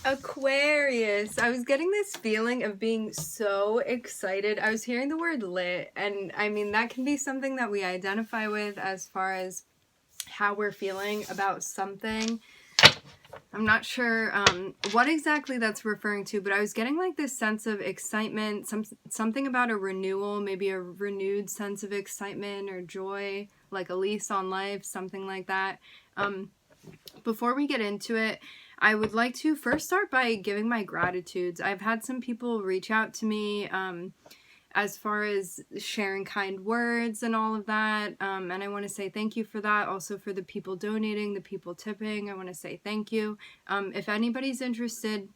Aquarius. I was getting this feeling of being so excited. I was hearing the word lit, and I mean, that can be something that we identify with as far as how we're feeling about something. I'm not sure what exactly that's referring to, but I was getting like this sense of excitement, something about a renewal, maybe a renewed sense of excitement or joy, like a lease on life, something like that. Before we get into it, I would like to first start by giving my gratitudes. I've had some people reach out to me as far as sharing kind words and all of that, and I want to say thank you for that. Also for the people donating, the people tipping, I want to say thank you. If anybody's interested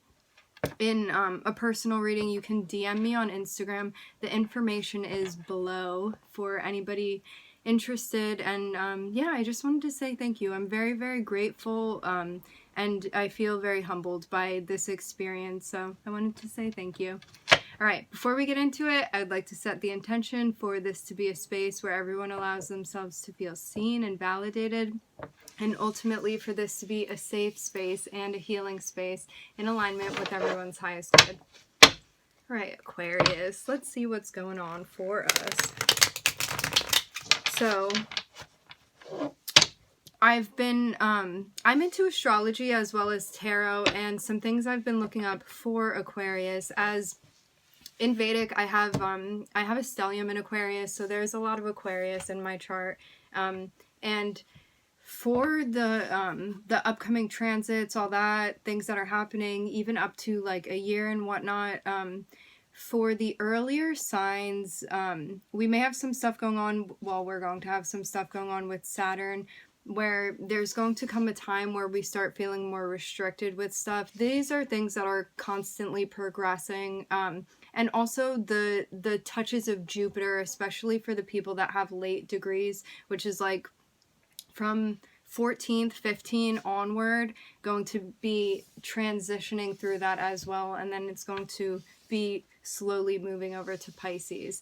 in a personal reading, you can DM me on Instagram. The information is below for anybody interested, and yeah, I just wanted to say thank you. I'm very, very grateful, and I feel very humbled by this experience, so I wanted to say thank you. Alright, before we get into it, I would like to set the intention for this to be a space where everyone allows themselves to feel seen and validated, and ultimately for this to be a safe space and a healing space in alignment with everyone's highest good. Alright, Aquarius, let's see what's going on for us. So, I'm into astrology as well as tarot, and some things I've been looking up for Aquarius. As in Vedic, I have a stellium in Aquarius, so there's a lot of Aquarius in my chart. And for the upcoming transits, all that, things that are happening, even up to like a year and whatnot, for the earlier signs, we may have some stuff going on, well, we're going to have some stuff going on with Saturn, where there's going to come a time where we start feeling more restricted with stuff. These are things that are constantly progressing, and also the touches of Jupiter, especially for the people that have late degrees, which is like from 14th, 15 onward, going to be transitioning through that as well, and then it's going to be slowly moving over to Pisces.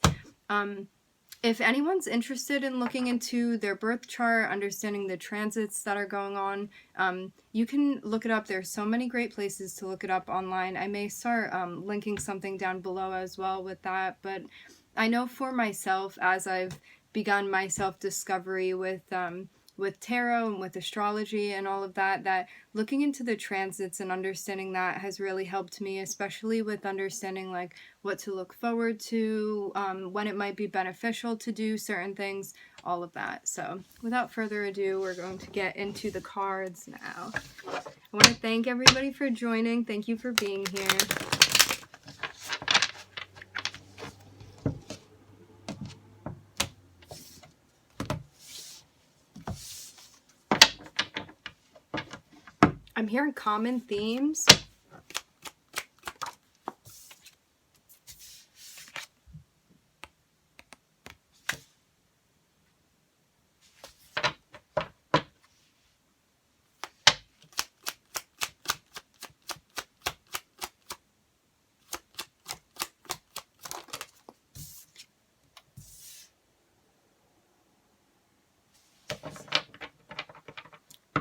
If anyone's interested in looking into their birth chart, understanding the transits that are going on, you can look it up. There's so many great places to look it up online. I may start linking something down below as well with that, but I know for myself, as I've begun my self-discovery with tarot and with astrology and all of that, that looking into the transits and understanding that has really helped me, especially with understanding like what to look forward to, when it might be beneficial to do certain things, all of that. So without further ado, we're going to get into the cards now. I want to thank everybody for joining. Thank you for being here. I'm hearing common themes.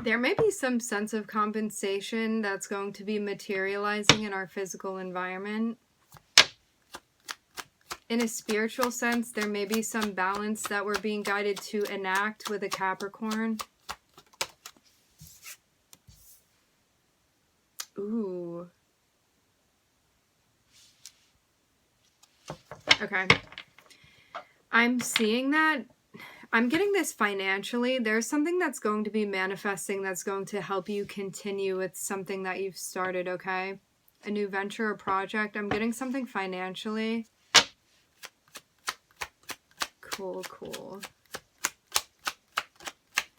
There may be some sense of compensation that's going to be materializing in our physical environment. In a spiritual sense, there may be some balance that we're being guided to enact with a Capricorn. Ooh. Okay. I'm seeing that. I'm getting this financially. There's something that's going to be manifesting that's going to help you continue with something that you've started, okay? A new venture or project. I'm getting something financially. Cool, cool.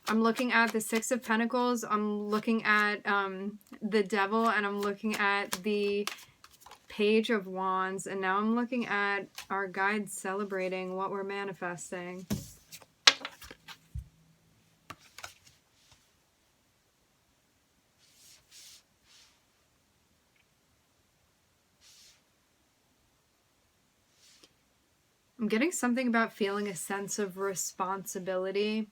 I'm looking at the Six of Pentacles. I'm looking at the Devil, and I'm looking at the Page of Wands. And now I'm looking at our guides celebrating what we're manifesting. I'm getting something about feeling a sense of responsibility.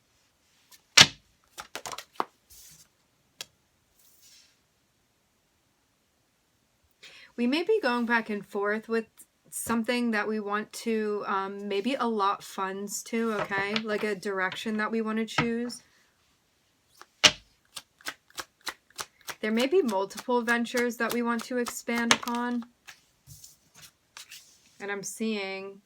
We may be going back and forth with something that we want to maybe allot funds to, okay? Like a direction that we want to choose. There may be multiple ventures that we want to expand upon. And I'm seeing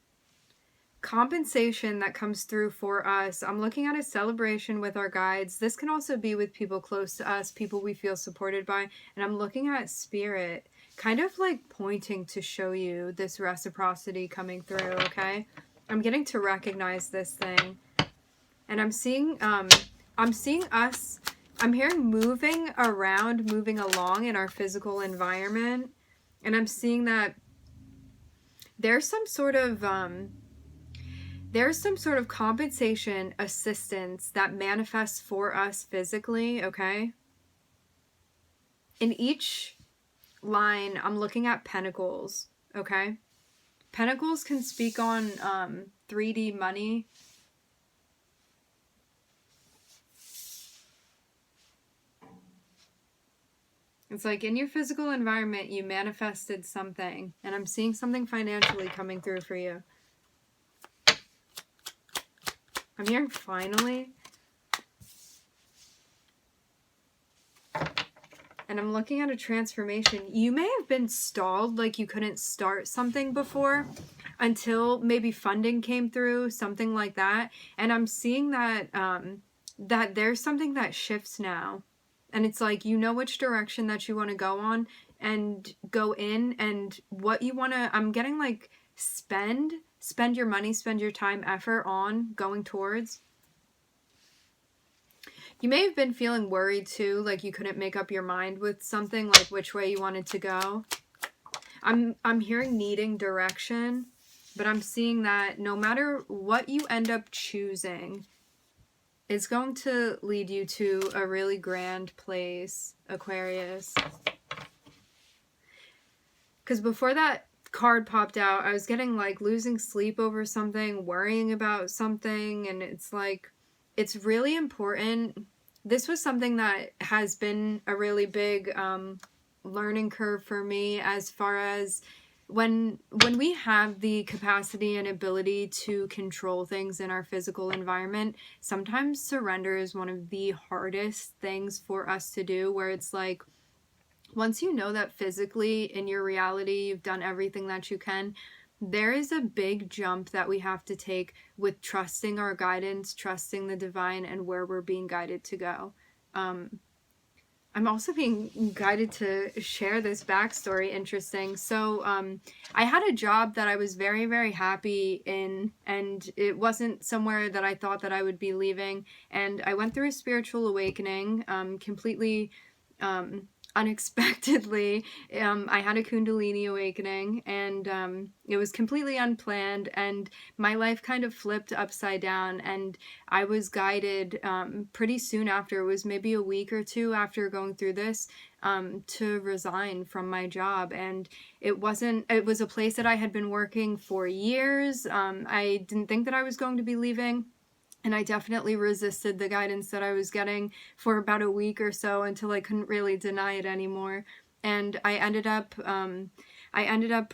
compensation that comes through for us. I'm looking at a celebration with our guides. This can also be with people close to us, people we feel supported by. And I'm looking at spirit, kind of like pointing to show you this reciprocity coming through, okay? I'm getting to recognize this thing. And I'm seeing us, I'm hearing moving around, moving along in our physical environment. And I'm seeing that there's some sort of compensation assistance that manifests for us physically, okay? In each line, I'm looking at pentacles, okay? Pentacles can speak on 3D money. It's like in your physical environment, you manifested something, and I'm seeing something financially coming through for you. I'm hearing finally. And I'm looking at a transformation. You may have been stalled, like you couldn't start something before until maybe funding came through, something like that. And I'm seeing that that there's something that shifts now. And it's like, you know which direction that you want to go on and go in, and what you want to, I'm getting like spend your money, spend your time, effort on going towards. You may have been feeling worried too, like you couldn't make up your mind with something, like which way you wanted to go. I'm hearing needing direction, but I'm seeing that no matter what you end up choosing, it's going to lead you to a really grand place, Aquarius. Because before that card popped out, I was getting like losing sleep over something, worrying about something, and it's like, it's really important. This was something that has been a really big learning curve for me, as far as when we have the capacity and ability to control things in our physical environment, sometimes surrender is one of the hardest things for us to do, where it's like, once you know that physically in your reality you've done everything that you can, there is a big jump that we have to take with trusting our guidance, trusting the divine, and where we're being guided to go. I'm also being guided to share this backstory. Interesting. So I had a job that I was very, very happy in, and it wasn't somewhere that I thought that I would be leaving. And I went through a spiritual awakening completely unexpectedly. I had a Kundalini awakening, and it was completely unplanned, and my life kind of flipped upside down, and I was guided pretty soon after, it was maybe a week or two after going through this, to resign from my job. And it was a place that I had been working for years. I didn't think that I was going to be leaving. And I definitely resisted the guidance that I was getting for about a week or so, until I couldn't really deny it anymore. And I ended up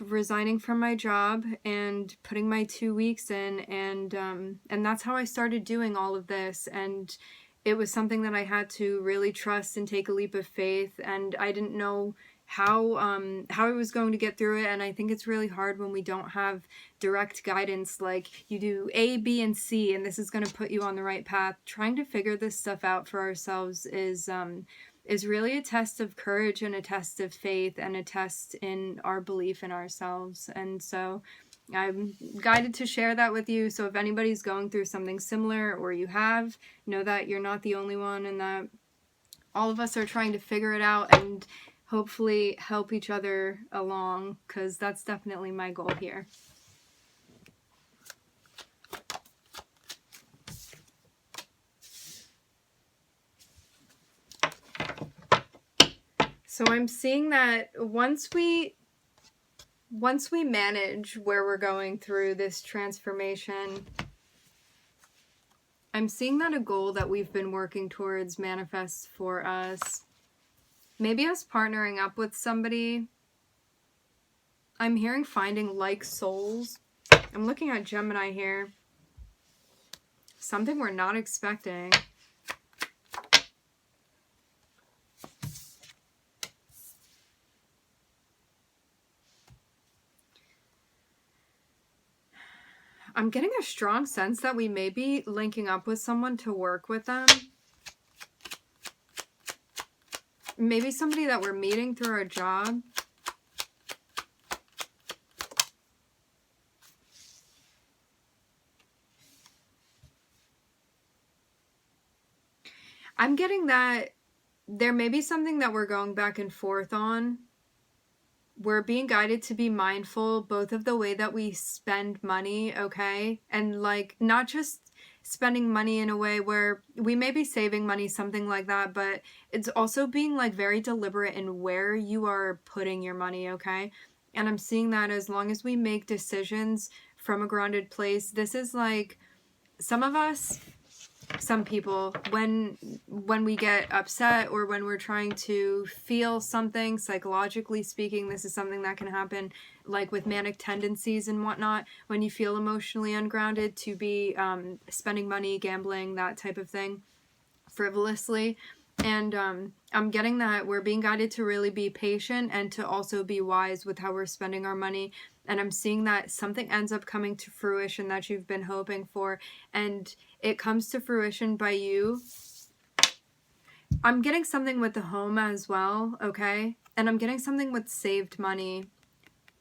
resigning from my job and putting my 2 weeks in, and that's how I started doing all of this. And it was something that I had to really trust and take a leap of faith, and I didn't know how I was going to get through it. And I think it's really hard when we don't have direct guidance, like you do A, B, and C, and this is going to put you on the right path. Trying to figure this stuff out for ourselves is really a test of courage, and a test of faith, and a test in our belief in ourselves. And so I'm guided to share that with you. So if anybody's going through something similar, or you have, know that you're not the only one, and that all of us are trying to figure it out and hopefully help each other along, because that's definitely my goal here. So I'm seeing that once we manage where we're going through this transformation, I'm seeing that a goal that we've been working towards manifests for us. Maybe us partnering up with somebody I'm hearing finding like souls. I'm looking at Gemini here. Something we're not expecting. I'm getting a strong sense that we may be linking up with someone to work with them. Maybe somebody that we're meeting through our job. I'm getting that there may be something that we're going back and forth on. We're being guided to be mindful both of the way that we spend money, okay? And like not just spending money in a way where we may be saving money, something like that, but it's also being like very deliberate in where you are putting your money, okay? And I'm seeing that as long as we make decisions from a grounded place, this is like some of us, some people, when we get upset or when we're trying to feel something, psychologically speaking, this is something that can happen like with manic tendencies and whatnot, when you feel emotionally ungrounded, to be spending money, gambling, that type of thing, frivolously. And I'm getting that we're being guided to really be patient and to also be wise with how we're spending our money. And I'm seeing that something ends up coming to fruition that you've been hoping for, and it comes to fruition by you. I'm getting something with the home as well, okay? And I'm getting something with saved money.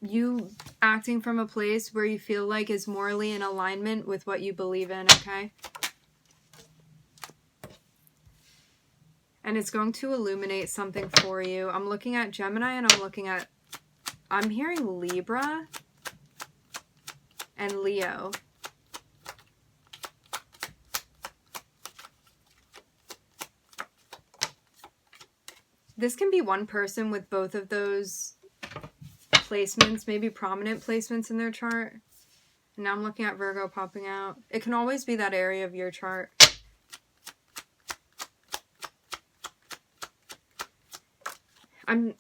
You acting from a place where you feel like is morally in alignment with what you believe in, okay? And it's going to illuminate something for you. I'm looking at Gemini and I'm hearing Libra and Leo. This can be one person with both of those placements, maybe prominent placements in their chart. And now I'm looking at Virgo popping out. It can always be that area of your chart. I'm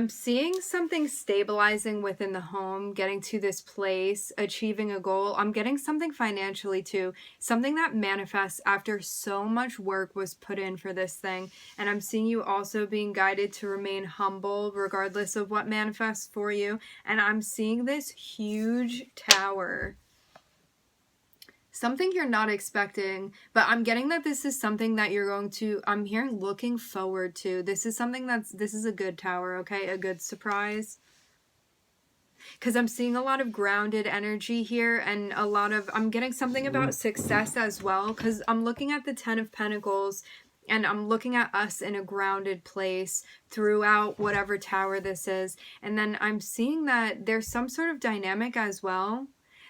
seeing something stabilizing within the home, getting to this place, achieving a goal. I'm getting something financially too, something that manifests after so much work was put in for this thing. And I'm seeing you also being guided to remain humble regardless of what manifests for you. And I'm seeing this huge tower. Something you're not expecting, but I'm getting that this is something that you're going to, I'm hearing looking forward to. This is something this is a good tower, okay? A good surprise. Because I'm seeing a lot of grounded energy here and a lot of, I'm getting something about success as well. Because I'm looking at the 10 of Pentacles and I'm looking at us in a grounded place throughout whatever tower this is. And then I'm seeing that there's some sort of dynamic as well.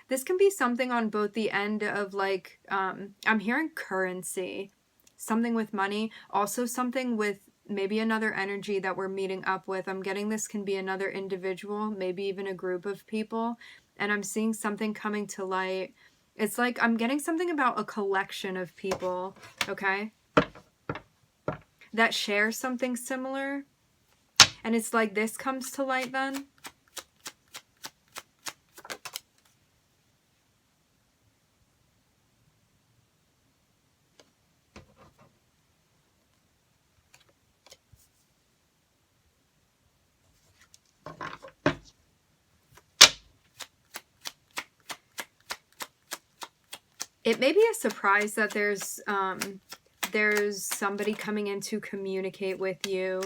This can be something on both the end of like, I'm hearing currency, something with money, also something with maybe another energy that we're meeting up with. I'm getting this can be another individual, maybe even a group of people. And I'm seeing something coming to light. It's like I'm getting something about a collection of people, okay, that share something similar. And it's like this comes to light then. It may be a surprise that there's somebody coming in to communicate with you.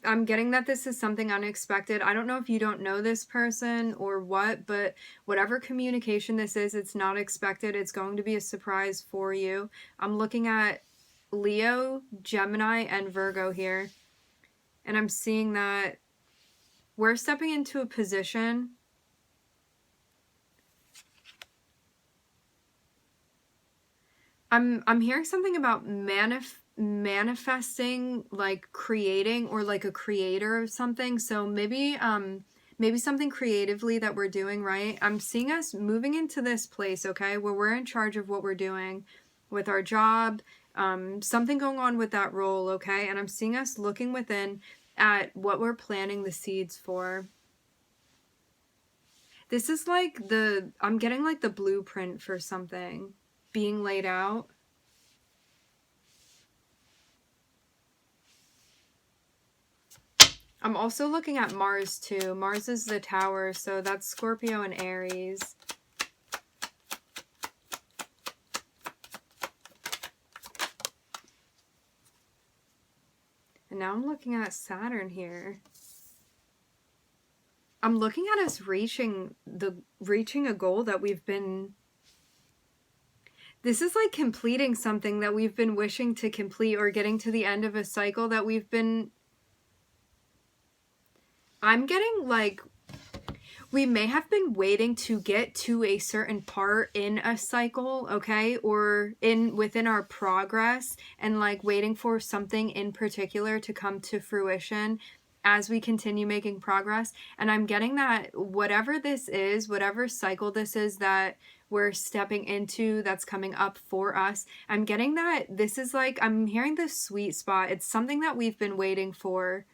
I'm getting that this is something unexpected. I don't know if you don't know this person or what, but whatever communication this is, it's not expected. It's going to be a surprise for you. I'm looking at Leo, Gemini, and Virgo here. And I'm seeing that we're stepping into a position. I'm hearing something about manifesting, like creating, or like a creator of something. So maybe something creatively that we're doing, right? I'm seeing us moving into this place, okay, where we're in charge of what we're doing with our job, something going on with that role, okay? And I'm seeing us looking within at what we're planting the seeds for. This is like I'm getting like the blueprint for something being laid out. I'm also looking at Mars too. Mars is the tower, so that's Scorpio and Aries. And now I'm looking at Saturn here. I'm looking at us reaching a goal that we've been... This is like completing something that we've been wishing to complete, or getting to the end of a cycle that we've been... I'm getting like... We may have been waiting to get to a certain part in a cycle, okay? Or within our progress, and like waiting for something in particular to come to fruition as we continue making progress. And I'm getting that whatever this is, whatever cycle this is that we're stepping into, that's coming up for us, I'm getting that this is like, I'm hearing this sweet spot. It's something that we've been waiting for.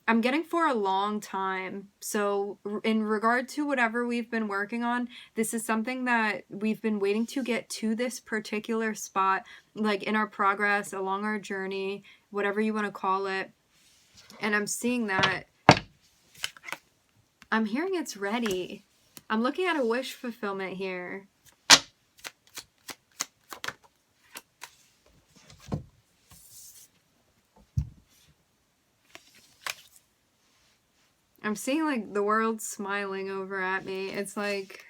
I'm getting for a long time. So in regard to whatever we've been working on, this is something that we've been waiting to get to this particular spot, like in our progress, along our journey, whatever you want to call it. And I'm seeing that. I'm hearing it's ready. I'm looking at a wish fulfillment here. I'm seeing like the world smiling over at me. It's like,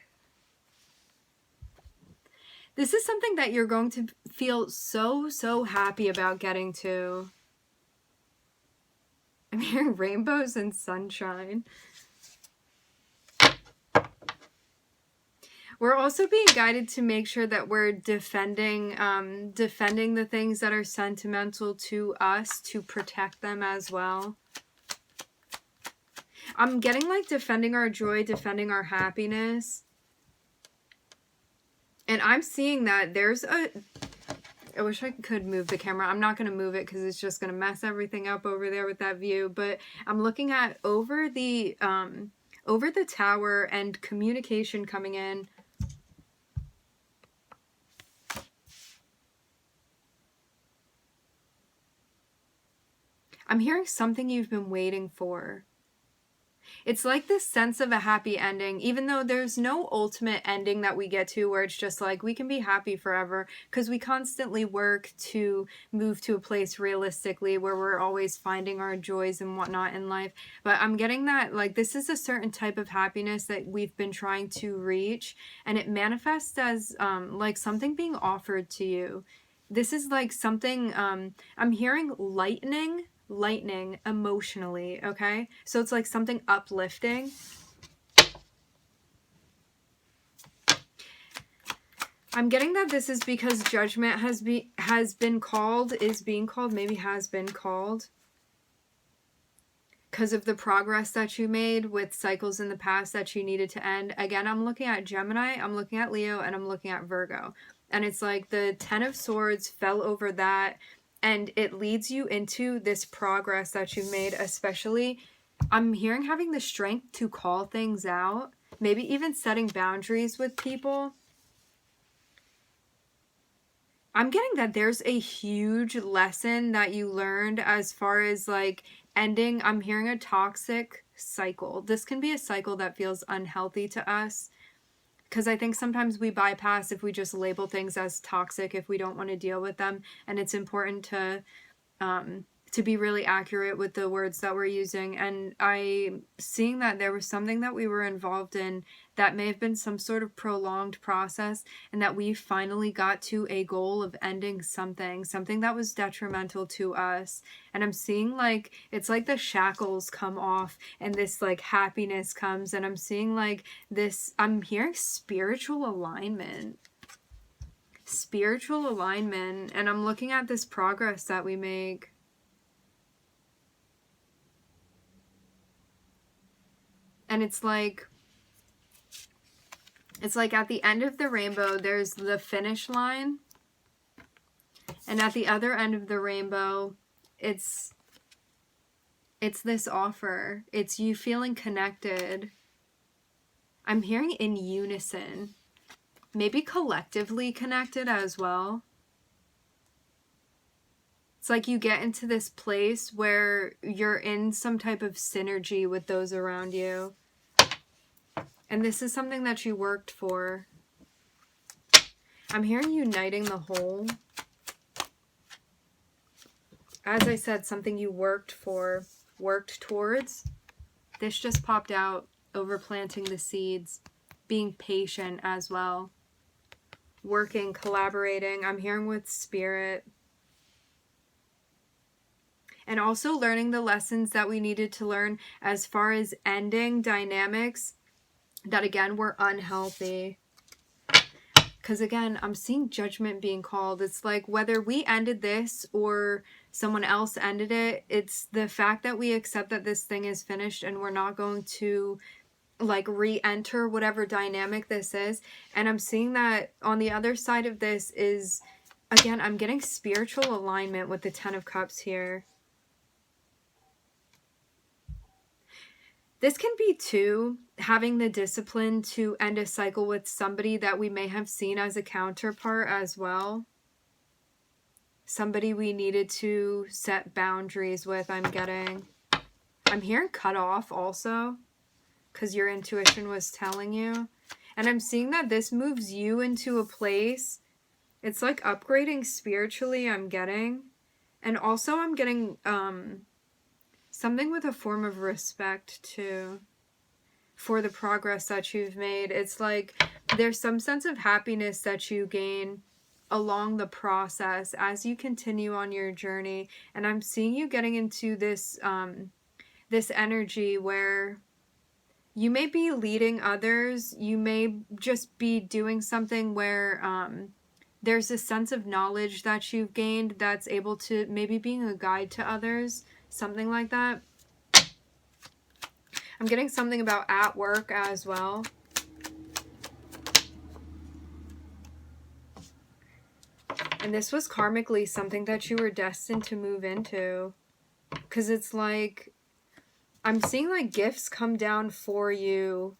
this is something that you're going to feel so happy about getting to. I'm hearing rainbows and sunshine. We're also being guided to make sure that we're defending the things that are sentimental to us, to protect them as well. I'm getting like defending our joy, defending our happiness. And I'm seeing that there's a... I wish I could move the camera. I'm not going to move it because it's just going to mess everything up over there with that view. But I'm looking at over the tower and communication coming in. I'm hearing something you've been waiting for. It's like this sense of a happy ending, even though there's no ultimate ending that we get to where it's just like we can be happy forever, because we constantly work to move to a place realistically where we're always finding our joys and whatnot in life. But I'm getting that like this is a certain type of happiness that we've been trying to reach, and it manifests as like something being offered to you. This is like something, I'm hearing lightning emotionally, okay? So it's like something uplifting. I'm getting that this is because judgment has been called, is being called, maybe has been called, because of the progress that you made with cycles in the past that you needed to end. Again, I'm looking at Gemini, I'm looking at Leo, and I'm looking at Virgo. And it's like the Ten of Swords fell over that, and it leads you into this progress that you've made, especially, I'm hearing having the strength to call things out, maybe even setting boundaries with people. I'm getting that there's a huge lesson that you learned as far as like ending. I'm hearing a toxic cycle. This can be a cycle that feels unhealthy to us, because I think sometimes we bypass if we just label things as toxic if we don't want to deal with them. And it's important to be really accurate with the words that we're using. And I'm seeing that there was something that we were involved in that may have been some sort of prolonged process, and that we finally got to a goal of ending something that was detrimental to us. And I'm seeing like, it's like the shackles come off and this like happiness comes, and I'm seeing like this, I'm hearing spiritual alignment, and I'm looking at this progress that we make. And it's like at the end of the rainbow, there's the finish line. And at the other end of the rainbow, it's this offer. It's you feeling connected. I'm hearing in unison. Maybe collectively connected as well. It's like you get into this place where you're in some type of synergy with those around you. And this is something that you worked for. I'm hearing uniting the whole. As I said, something you worked for, worked towards. This just popped out, overplanting the seeds, being patient as well. Working, collaborating. I'm hearing with spirit. And also learning the lessons that we needed to learn as far as ending dynamics that, again, were unhealthy. Because, again, I'm seeing judgment being called. It's like whether we ended this or someone else ended it, it's the fact that we accept that this thing is finished and we're not going to, like, re-enter whatever dynamic this is. And I'm seeing that on the other side of this is, again, I'm getting spiritual alignment with the Ten of Cups here. This can be, too, having the discipline to end a cycle with somebody that we may have seen as a counterpart as well. Somebody we needed to set boundaries with, I'm getting. I'm hearing cut off also, because your intuition was telling you. And I'm seeing that this moves you into a place, it's like upgrading spiritually, I'm getting. And also I'm getting, something with a form of respect, too, for the progress that you've made. It's like there's some sense of happiness that you gain along the process as you continue on your journey. And I'm seeing you getting into this, this energy where you may be leading others. You may just be doing something where there's a sense of knowledge that you've gained that's able to maybe being a guide to others. Something like that. I'm getting something about at work as well. And this was karmically something that you were destined to move into. Because it's like, I'm seeing like gifts come down for you.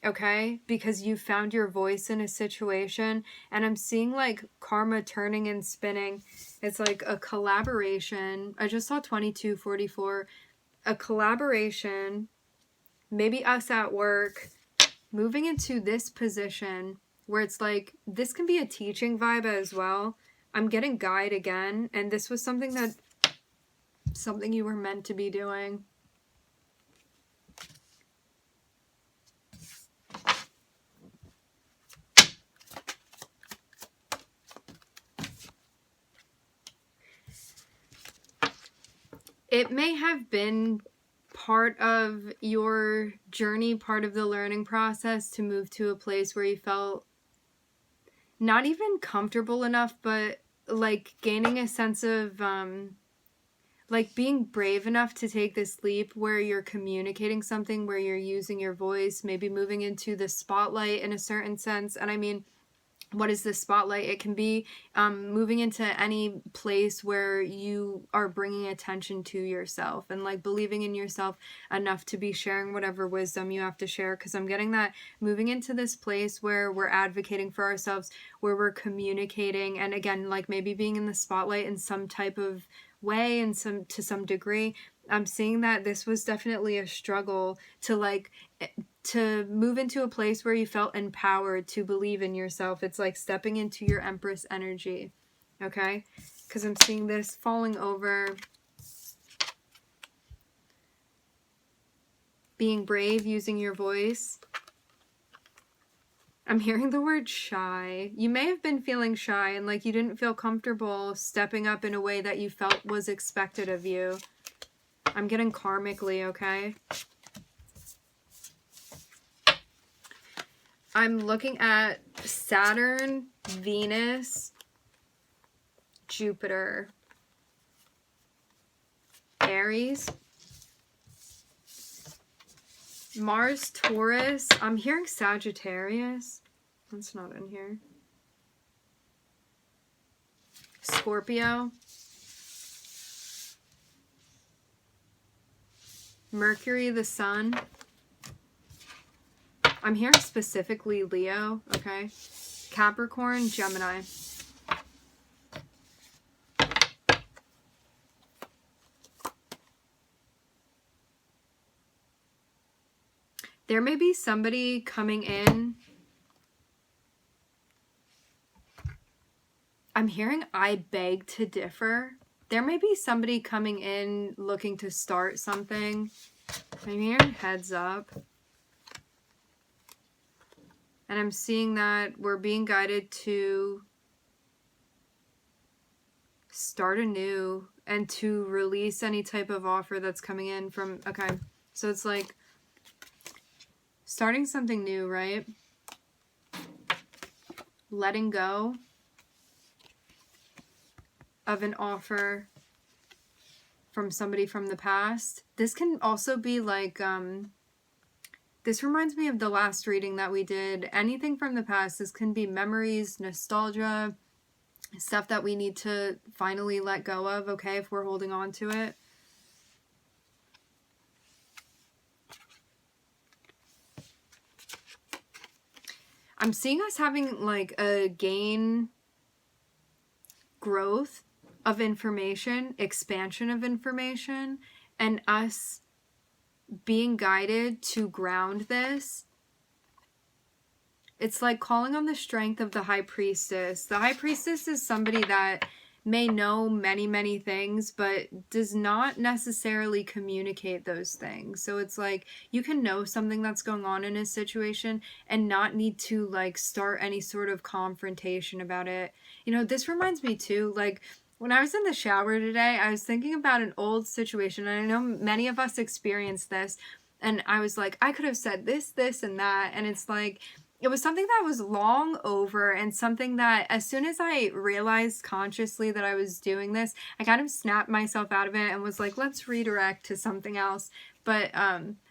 Okay? Because you found your voice in a situation. And I'm seeing like karma turning and spinning. It's like a collaboration. I just saw 2244. A collaboration. Maybe us at work. Moving into this position where it's like, this can be a teaching vibe as well. I'm getting guide again. And this was something you were meant to be doing. It may have been part of your journey, part of the learning process to move to a place where you felt not even comfortable enough, but like gaining a sense of like being brave enough to take this leap where you're communicating something, where you're using your voice, maybe moving into the spotlight in a certain sense. And I mean, what is the spotlight? It can be moving into any place where you are bringing attention to yourself and like believing in yourself enough to be sharing whatever wisdom you have to share. Because I'm getting that moving into this place where we're advocating for ourselves, where we're communicating, and again, like maybe being in the spotlight in some type of way and to some degree. I'm seeing that this was definitely a struggle to move into a place where you felt empowered to believe in yourself. It's like stepping into your Empress energy, okay? Because I'm seeing this falling over, being brave, using your voice. I'm hearing the word shy. You may have been feeling shy and like you didn't feel comfortable stepping up in a way that you felt was expected of you. I'm getting karmically, okay? I'm looking at Saturn, Venus, Jupiter, Aries, Mars, Taurus. I'm hearing Sagittarius. That's not in here. Scorpio, Mercury, the Sun. I'm hearing specifically Leo, okay? Capricorn, Gemini. There may be somebody coming in. I'm hearing I beg to differ. There may be somebody coming in looking to start something. I'm hearing heads up. And I'm seeing that we're being guided to start anew and to release any type of offer that's coming in from, okay. So it's like starting something new, right? Letting go of an offer from somebody from the past. This can also be like, this reminds me of the last reading that we did. Anything from the past. This can be memories, nostalgia, stuff that we need to finally let go of, okay, if we're holding on to it. I'm seeing us having like a growth of information, expansion of information, and us being guided to ground this. It's like calling on the strength of the High Priestess. The High Priestess is somebody that may know many, many things, but does not necessarily communicate those things. So it's like you can know something that's going on in a situation and not need to like start any sort of confrontation about it. You know, this reminds me too, like when I was in the shower today, I was thinking about an old situation, and I know many of us experienced this, and I was like, I could have said this, this, and that, and it's like, it was something that was long over, and something that as soon as I realized consciously that I was doing this, I kind of snapped myself out of it and was like, let's redirect to something else. But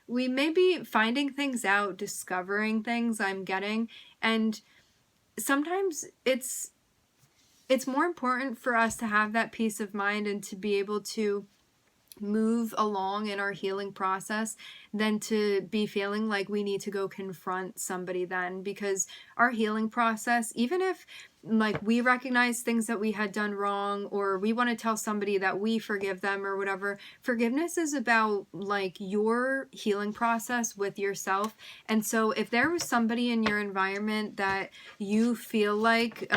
we may be finding things out, discovering things I'm getting, and sometimes it's more important for us to have that peace of mind and to be able to move along in our healing process than to be feeling like we need to go confront somebody then, because our healing process, even if like we recognize things that we had done wrong, or we want to tell somebody that we forgive them or whatever, forgiveness is about like your healing process with yourself. And so if there was somebody in your environment that you feel like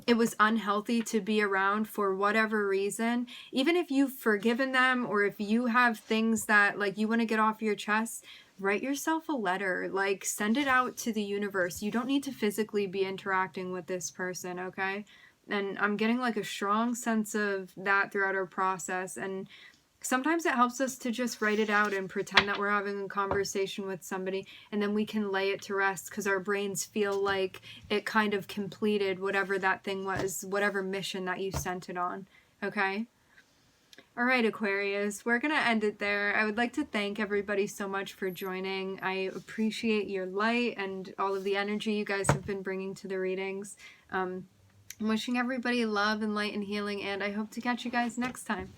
it was unhealthy to be around for whatever reason, even if you've forgiven them, or if you have things that like you want to get off your chest, write yourself a letter, like send it out to the universe. You don't need to physically be interacting with this person, okay? And I'm getting like a strong sense of that throughout our process. And sometimes it helps us to just write it out and pretend that we're having a conversation with somebody, and then we can lay it to rest because our brains feel like it kind of completed whatever that thing was, whatever mission that you sent it on, okay? All right, Aquarius, we're going to end it there. I would like to thank everybody so much for joining. I appreciate your light and all of the energy you guys have been bringing to the readings. I'm wishing everybody love and light and healing, and I hope to catch you guys next time.